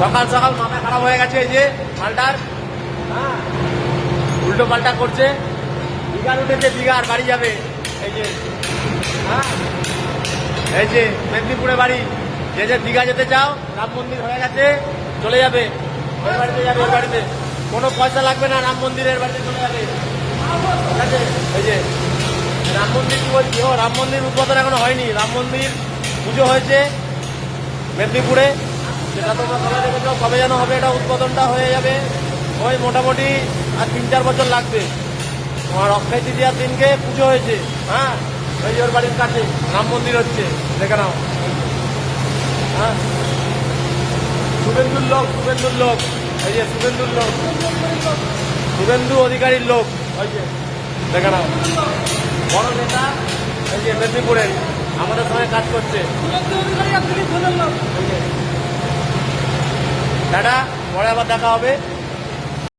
সকাল সকাল মাথা খারাপ হয়ে গেছে এই যে মালটার। হ্যাঁ, উল্টো পাল্টা করছে। বিঘার উঠেছে, বিঘার বাড়ি যাবে এই যে। হ্যাঁ, এই যে মেদিনীপুরে বাড়ি। যে যে দীঘা যেতে চাও, রাম মন্দির হয়ে গেছে, চলে যাবে ওই বাড়িতে, যাবে ওই বাড়িতে। কোনো পয়সা লাগবে না, রাম মন্দিরের বাড়িতে চলে যাবে। ঠিক আছে, এই যে রাম মন্দির কি বলছি, ও রাম মন্দির উদ্বোধন এখনো হয়নি। রাম মন্দির পুজো হয়েছে মেদিনীপুরে, সেটা তোমরা সবাই দেখেছো। কবে যেন হবে এটা, উদ্বোধনটা হয়ে যাবে ওই মোটামুটি আর 3-4 বছর লাগবে। তোমার অক্ষয় তৃতীয়ার দিনকে পুজো হয়েছে। হ্যাঁ, ওই ওর বাড়ির কাছে রাম মন্দির হচ্ছে, দেখে নাও। হ্যাঁ, শুভেন্দুর লোক, শুভেন্দুর লোক, এই যে শুভেন্দুর লোক, শুভেন্দু অধিকারীর লোক, ওই যে দেখে নাও। বড় নেতা, এই যে মেদিনীপুরের আমাদের সঙ্গে কাজ করছে। দাদা, পরে আবার দেখা হবে।